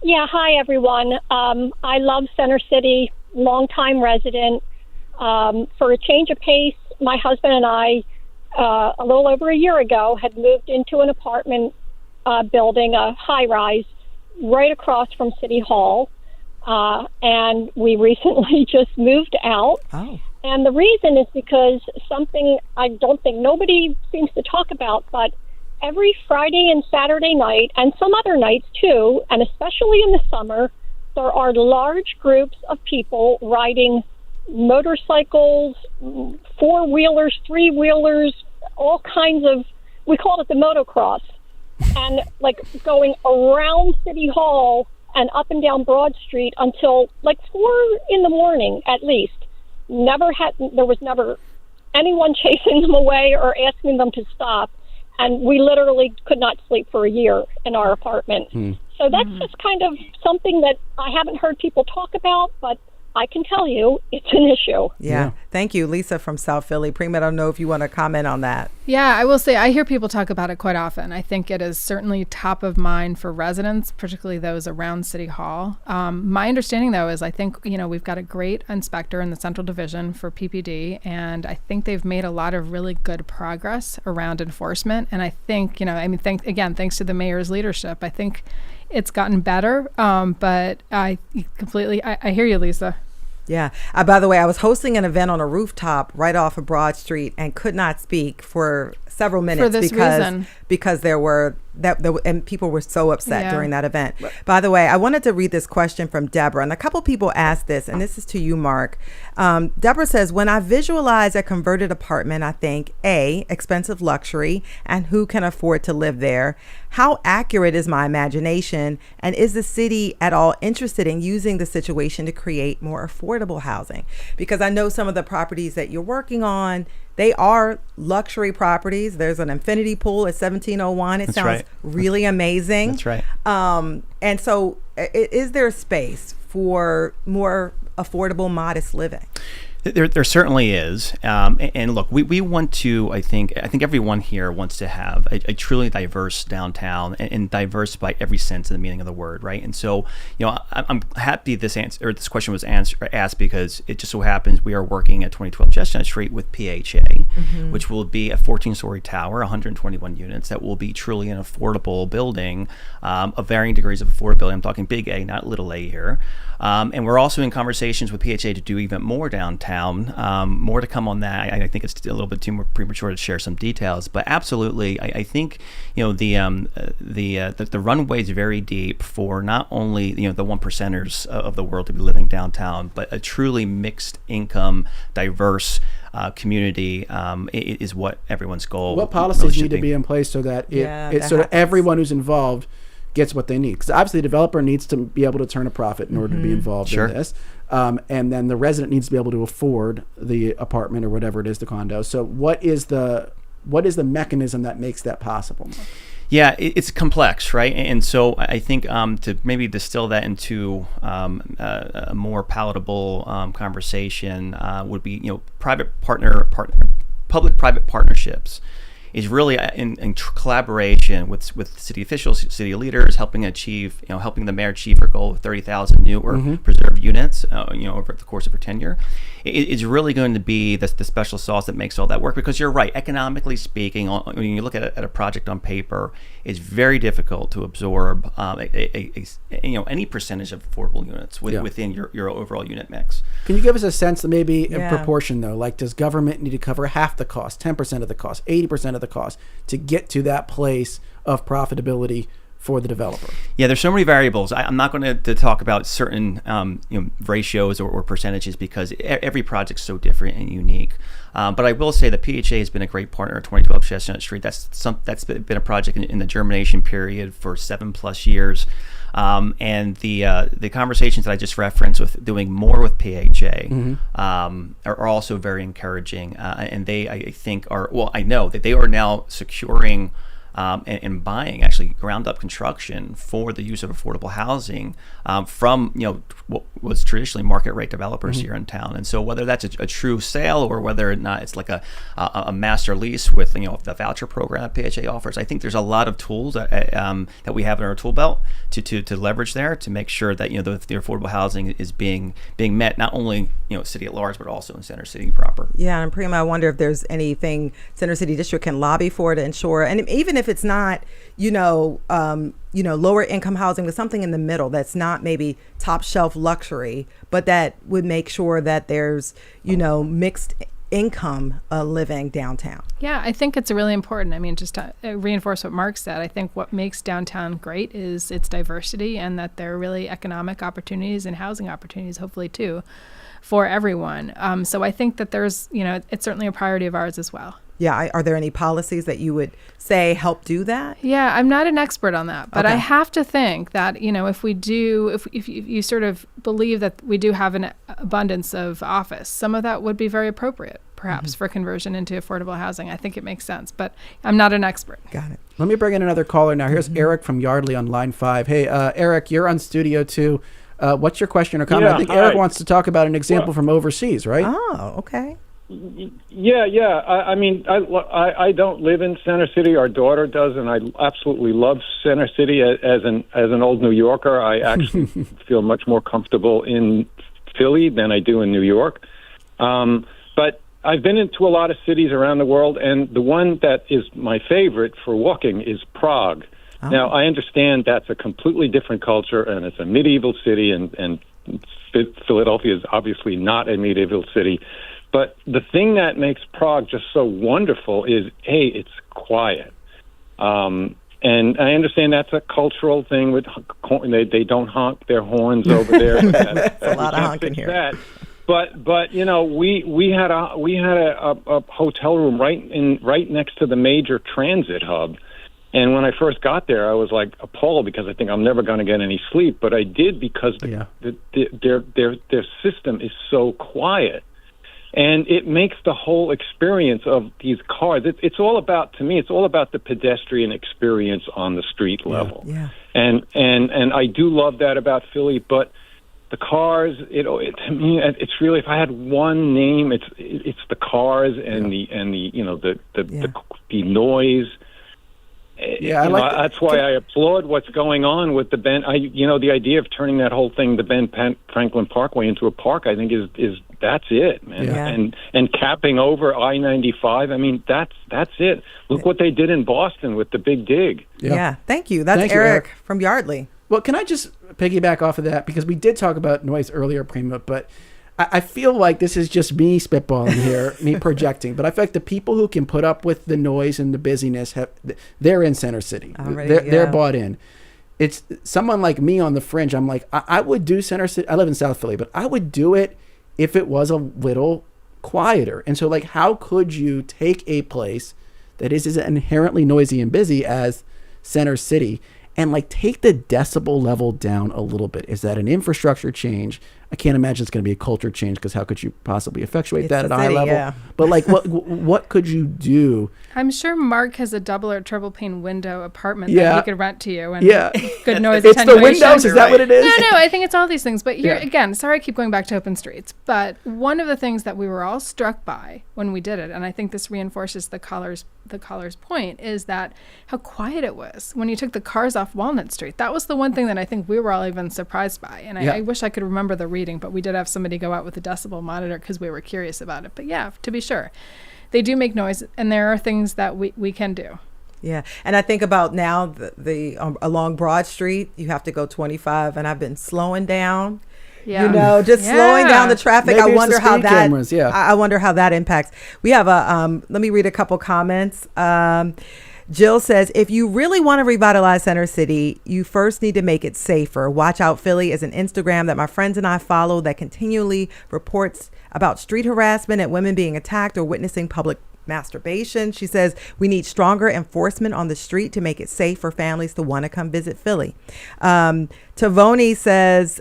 Yeah, hi, everyone. I love Center City, longtime resident. For a change of pace, my husband and I, a little over a year ago, had moved into an apartment building, a high-rise, right across from City Hall. And we recently just moved out. Oh. And the reason is because something I don't think nobody seems to talk about, but every Friday and Saturday night, and some other nights too, and especially in the summer, there are large groups of people riding motorcycles, four-wheelers, three-wheelers, all kinds of, we call it the motocross, and like going around City Hall and up and down Broad Street until like 4 in the morning at least. There was never anyone chasing them away or asking them to stop. And we literally could not sleep for a year in our apartment. So that's just kind of something that I haven't heard people talk about, but I can tell you it's an issue. Yeah. Thank you, Lisa from South Philly. Prema, I don't know if you want to comment on that. Yeah, I will say I hear people talk about it quite often. I think it is certainly top of mind for residents, particularly those around City Hall. My understanding, though, is I think, we've got a great inspector in the Central Division for PPD, and I think they've made a lot of really good progress around enforcement. And I think, thanks to the mayor's leadership, I think it's gotten better. But I hear you, Lisa. Yeah. By the way, I was hosting an event on a rooftop right off of Broad Street and could not speak for several minutes for this reason. Because and people were so upset during that event. Right. By the way, I wanted to read this question from Deborah, and a couple people asked this, and this is to you, Mark. Deborah says, when I visualize a converted apartment, I think A, expensive luxury, and who can afford to live there? How accurate is my imagination? And is the city at all interested in using the situation to create more affordable housing? Because I know some of the properties that you're working on, they are luxury properties. There's an infinity pool at 1701. It sounds really amazing. That's right. And so is there space for more affordable, modest living? There certainly is, and look, we want to. I think everyone here wants to have a truly diverse downtown, and diverse by every sense of the meaning of the word, right? And so, I'm happy this question was asked because it just so happens we are working at 2012 Chestnut Street with PHA, which will be a 14-story tower, 121 units, that will be truly an affordable building, of varying degrees of affordability. I'm talking big A, not little a here. And we're also in conversations with PHA to do even more downtown. More to come on that. I think it's a little bit too more premature to share some details, but absolutely, I think the runway is very deep for not only the one percenters of the world to be living downtown, but a truly mixed income, diverse community is what everyone's goal. What policies need to be in place so that everyone who's involved gets what they need? Because obviously the developer needs to be able to turn a profit in order to be involved in this. And then the resident needs to be able to afford the apartment or whatever it is, the condo. So what is the mechanism that makes that possible? Yeah, it's complex, right? And so I think to maybe distill that into a more palatable conversation would be, public-private partnerships is really in collaboration with city officials, city leaders, helping the mayor achieve her goal of 30,000 new or preserved units, over the course of her tenure. It's really going to be the special sauce that makes all that work. Because you're right, economically speaking, when you look at a project on paper, it's very difficult to absorb any percentage of affordable units within your overall unit mix. Can you give us a sense, maybe in proportion though? Like, does government need to cover half the cost, 10% of the cost, 80% of the cost to get to that place of profitability for the developer? Yeah, there's so many variables. I'm not going to talk about certain ratios or percentages because every project's so different and unique. But I will say that PHA has been a great partner at 2012 Chestnut Street. That's been a project in the germination period for 7+ years. And the conversations that I just referenced with doing more with PHA are also very encouraging. And they, I think, I know that they are now securing and buying actually ground up construction for the use of affordable housing from what was traditionally market rate developers here in town. And so whether that's a true sale or whether or not it's like a master lease with the voucher program that PHA offers, I think there's a lot of tools that we have in our tool belt to leverage there to make sure that the affordable housing is being met not only city at large but also in Center City proper. Yeah, and Prema, I wonder if there's anything Center City District can lobby for to ensure, and even if it's not lower income housing, with something in the middle that's not maybe top shelf luxury, but that would make sure that there's mixed income living downtown. Yeah, I think it's really important. I mean, just to reinforce what Mark said, I think what makes downtown great is its diversity and that there are really economic opportunities and housing opportunities, hopefully too, for everyone. So I think that there's, it's certainly a priority of ours as well. Yeah. Are there any policies that you would say help do that? Yeah, I'm not an expert on that, but I have to think that, if you sort of believe that we do have an abundance of office, some of that would be very appropriate, perhaps, for conversion into affordable housing. I think it makes sense, but I'm not an expert. Got it. Let me bring in another caller now. Here's Eric from Yardley on line 5. Hey, Eric, you're on Studio 2. What's your question or comment? Yeah, I think Eric hi. wants to talk about an example from overseas, right? Oh, okay. Yeah. I mean, I don't live in Center City. Our daughter does, and I absolutely love Center City. As an old New Yorker, I actually feel much more comfortable in Philly than I do in New York. But I've been into a lot of cities around the world, and the one that is my favorite for walking is Prague. Oh. Now, I understand that's a completely different culture, and it's a medieval city, and Philadelphia is obviously not a medieval city. But the thing that makes Prague just so wonderful is, A, it's quiet. And I understand that's a cultural thing. They don't honk their horns over there. That's a lot of honking here. That. But you know, we had a hotel room right next to the major transit hub. And when I first got there, I was like appalled because I think I'm never going to get any sleep. But I did because their system is so quiet. And it makes the whole experience of these cars. It's all about, to me, it's all about the pedestrian experience on the street level. Yeah. And I do love that about Philly. But the cars, to me, it's really, if I had one name, it's the cars and the noise. That's why I applaud what's going on with the Ben. The idea of turning that whole thing, the Ben Franklin Parkway, into a park, I think is that's it, man. Yeah. And capping over I-95. I mean, that's it. Look what they did in Boston with the Big Dig. Yeah. Thank you. That's Eric from Yardley. Well, can I just piggyback off of that, because we did talk about noise earlier, Prema, but I feel like this is just me spitballing here, me projecting, but I feel like the people who can put up with the noise and the busyness, they're in Center City. They're bought in. It's someone like me on the fringe. I'm like, I would do Center City. I live in South Philly, but I would do it if it was a little quieter. And so, like, how could you take a place that is as inherently noisy and busy as Center City and, like, take the decibel level down a little bit? Is that an infrastructure change? I can't imagine it's going to be a culture change, because how could you possibly effectuate that at a high level? Yeah. But like, what could you do? I'm sure Mark has a double or triple pane window apartment that he could rent to you, and good noise it's attenuation. The windows, is that what it is? No, I think it's all these things. But here again, sorry I keep going back to open streets, but one of the things that we were all struck by when we did it, and I think this reinforces the caller's point, is that how quiet it was when you took the cars off Walnut Street. That was the one thing that I think we were all even surprised by. And I wish I could remember the reading, but we did have somebody go out with a decibel monitor because we were curious about it. But yeah, to be sure, they do make noise, and there are things that we can do. Yeah, and I think about now the along Broad Street, you have to go 25, and I've been slowing down. Yeah. Slowing down the traffic. Maybe I wonder how that cameras, I wonder how that impacts. We have let me read a couple comments. Jill says, if you really want to revitalize Center City, you first need to make it safer. Watch Out Philly is an Instagram that my friends and I follow that continually reports about street harassment and women being attacked or witnessing public masturbation. She says we need stronger enforcement on the street to make it safe for families to want to come visit Philly. Tavoni says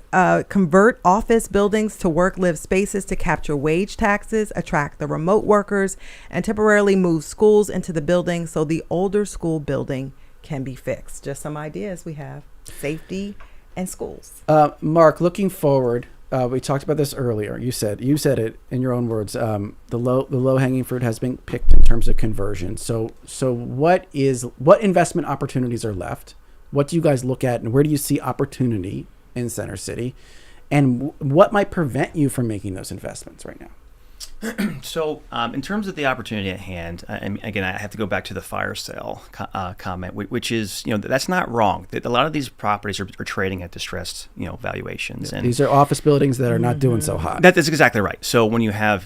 convert office buildings to work-live spaces to capture wage taxes, attract the remote workers, and temporarily move schools into the building so the older school building can be fixed. Just some ideas we have. Safety and schools. Mark, looking forward, we talked about this earlier. You said it in your own words. The low hanging fruit has been picked in terms of conversion. So what investment opportunities are left? What do you guys look at, and where do you see opportunity in Center City? And what might prevent you from making those investments right now? So in terms of the opportunity at hand, again, I have to go back to the fire sale comment, which is, that's not wrong. A lot of these properties are trading at distressed, valuations. And these are office buildings that are not doing so hot. That is exactly right. So when you have,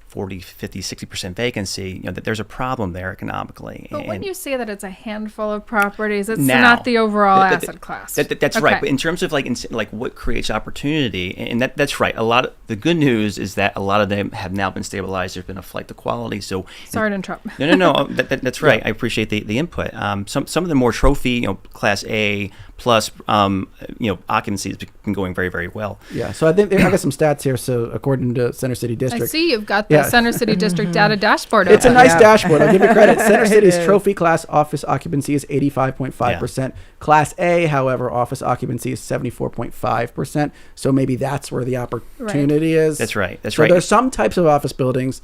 40, 50, 60% vacancy, that there's a problem there economically. But when you say that it's a handful of properties, it's not the overall asset class. That's right. But in terms of like what creates opportunity, and that's right. A lot of the good news is that a lot of them have now been stabilized. There's been a flight to quality. So sorry to interrupt. No. That's right. I appreciate the input. Some of the more trophy, class A plus occupancy has been going very, very well. Yeah, so I think I got some stats here. So according to Center City I District, see you've got the Center City District data dashboard. it's a open. nice dashboard. I'll give you credit. Center City's is. trophy class office occupancy is 85.5%. Class A, however, office occupancy is 74.5%. So maybe that's where the opportunity is. That's right. So there's some types of office buildings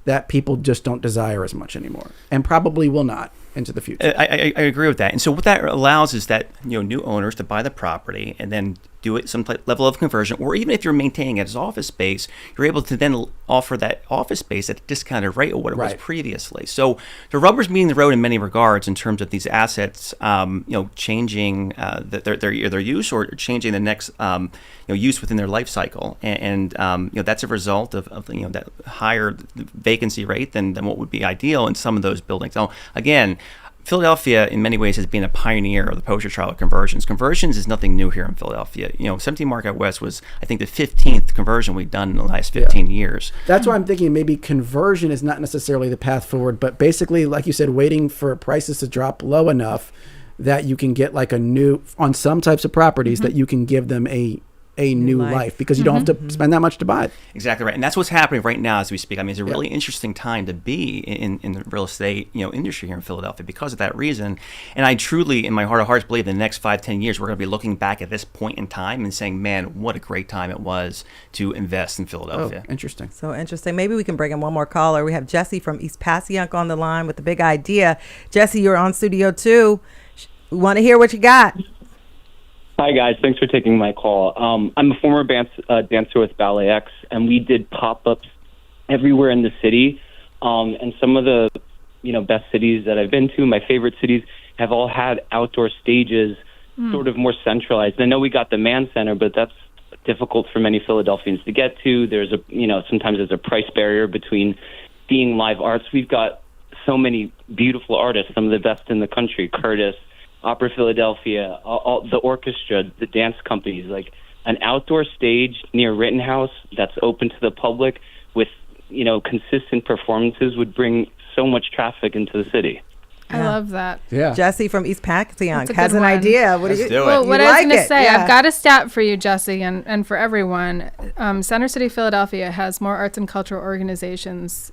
that people just don't desire as much anymore, and probably will not into the future. I agree with that. And so what that allows is that new owners to buy the property and then do it some level of conversion, or even if you're maintaining it as office space, you're able to then offer that office space at a discounted rate of what it was previously. So the rubber's meeting the road in many regards in terms of these assets, changing their use or changing the next use within their life cycle, and that's a result of that higher vacancy rate than what would be ideal in some of those buildings. Now, again, Philadelphia, in many ways, has been a pioneer of the poster child of conversions. Conversions is nothing new here in Philadelphia. 17 Market West was, I think, the 15th conversion we've done in the last 15 years. That's why I'm thinking maybe conversion is not necessarily the path forward, but basically, like you said, waiting for prices to drop low enough that you can get like on some types of properties that you can give them a new life, because you don't have to spend that much to buy it. Exactly right. And that's what's happening right now as we speak. I mean, it's a really interesting time to be in the real estate industry here in Philadelphia because of that reason. And I truly, in my heart of hearts, believe in the next 5-10 years, we're going to be looking back at this point in time and saying, man, what a great time it was to invest in Philadelphia. Oh, interesting. So interesting. Maybe we can bring in one more caller. We have Jesse from East Passyunk on the line with the big idea. Jesse, you're on Studio 2. We want to hear what you got. Hi, guys. Thanks for taking my call. I'm a former dancer with Ballet X, and we did pop-ups everywhere in the city. And some of the best cities that I've been to, my favorite cities, have all had outdoor stages, sort of more centralized. I know we got the Mann Center, but that's difficult for many Philadelphians to get to. There's sometimes there's a price barrier between seeing live arts. We've got so many beautiful artists, some of the best in the country, Curtis, Opera Philadelphia, all the orchestra, the dance companies. Like an outdoor stage near Rittenhouse that's open to the public with consistent performances would bring so much traffic into the city. I love that. Yeah. Jesse from East Passyunk That's a has good an one. idea. Let's do it. Well, what You I was like going to it, say, yeah. I've got a stat for you, Jesse, and for everyone. Center City, Philadelphia has more arts and cultural organizations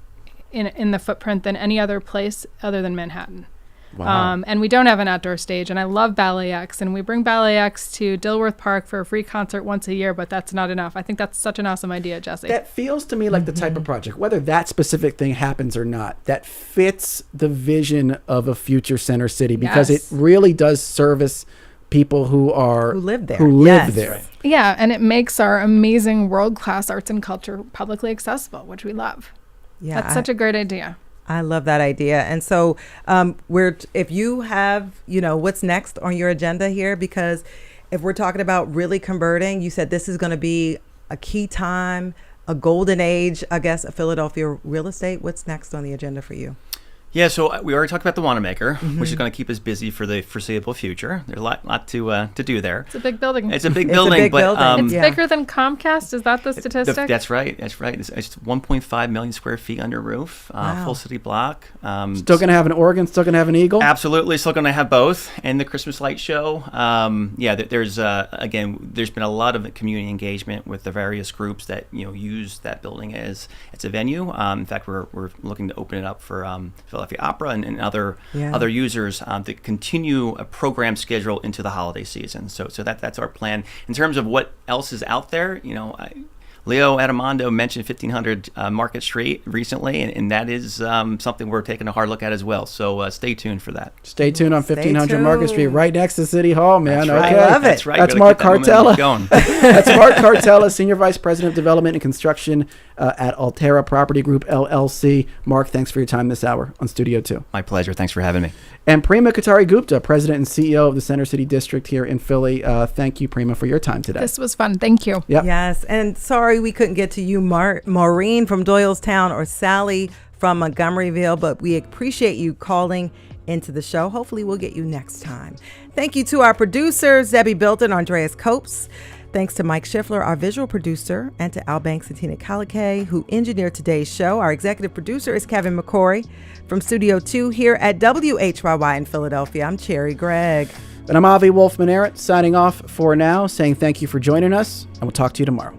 in the footprint than any other place other than Manhattan. Wow. And we don't have an outdoor stage, and I love Ballet X, and we bring Ballet X to Dilworth Park for a free concert once a year, but that's not enough. I think that's such an awesome idea, Jesse. That feels to me like the type of project, whether that specific thing happens or not, that fits the vision of a future Center City, because Yes. it really does service people who live there. Who live there. Yeah, and it makes our amazing world-class arts and culture publicly accessible, which we love. Yeah, That's such a great idea. I love that idea. And so if you have, what's next on your agenda here, because if we're talking about really converting, you said this is going to be a key time, a golden age, I guess, of Philadelphia real estate. What's next on the agenda for you? Yeah, so we already talked about the Wanamaker, which is going to keep us busy for the foreseeable future. There's a lot to do there. It's a big building. It's a big It's building, a big but building. It's Yeah. bigger than Comcast. Is that the statistic? That's right. It's 1.5 million square feet under roof, Wow. full city block. Still going to have an organ, still going to have an eagle? Absolutely, still going to have both, and the Christmas light show. There's been a lot of community engagement with the various groups that use that building as a venue. In fact, we're looking to open it up for Philadelphia Opera and other users to continue a program schedule into the holiday season. So that's our plan. In terms of what else is out there, Leo Adamondo mentioned 1500 Market Street recently, and that is something we're taking a hard look at as well. So stay tuned for that. Stay tuned on Stay 1500 Market Street, tuned. right next to City Hall, man. That's right. Okay. I love it. That's right. That's Gotta Mark keep that momentum Cartella. going. That's Mark Cartella, Senior Vice President of Development and Construction at Altera Property Group, LLC. Mark, thanks for your time this hour on Studio 2. My pleasure. Thanks for having me. And Prema Katari Gupta, President and CEO of the Center City District here in Philly. Thank you, Prema, for your time today. This was fun. Thank you. Yep. Yes. And sorry we couldn't get to you, Maureen from Doylestown, or Sally from Montgomeryville, but we appreciate you calling into the show. Hopefully we'll get you next time. Thank you to our producers, Debbie Bilton, Andreas Copes. Thanks to Mike Schiffler, our visual producer, and to Al Banks and Tina Kalikay, who engineered today's show. Our executive producer is Kevin McCory. From Studio 2 here at WHYY in Philadelphia, I'm Cherry Gregg. And I'm Avi Wolfman-Arrett, signing off for now, saying thank you for joining us, and we'll talk to you tomorrow.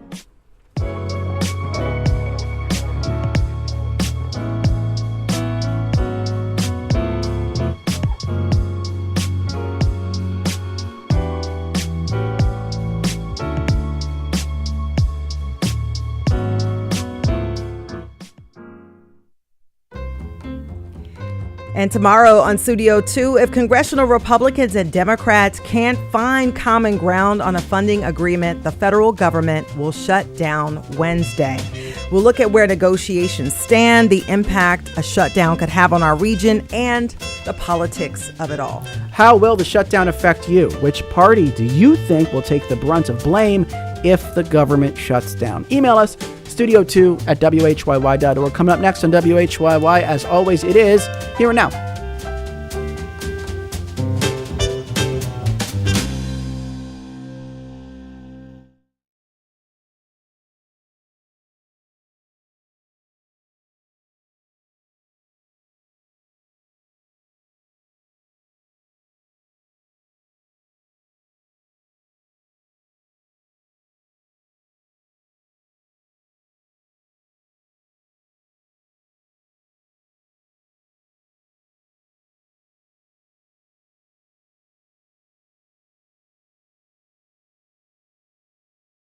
And tomorrow on Studio 2, if congressional Republicans and Democrats can't find common ground on a funding agreement, the federal government will shut down Wednesday. We'll look at where negotiations stand, the impact a shutdown could have on our region, and the politics of it all. How will the shutdown affect you? Which party do you think will take the brunt of blame if the government shuts down? Email us, studio2@whyy.org. Coming up next on WHYY, as always, it is Here and Now.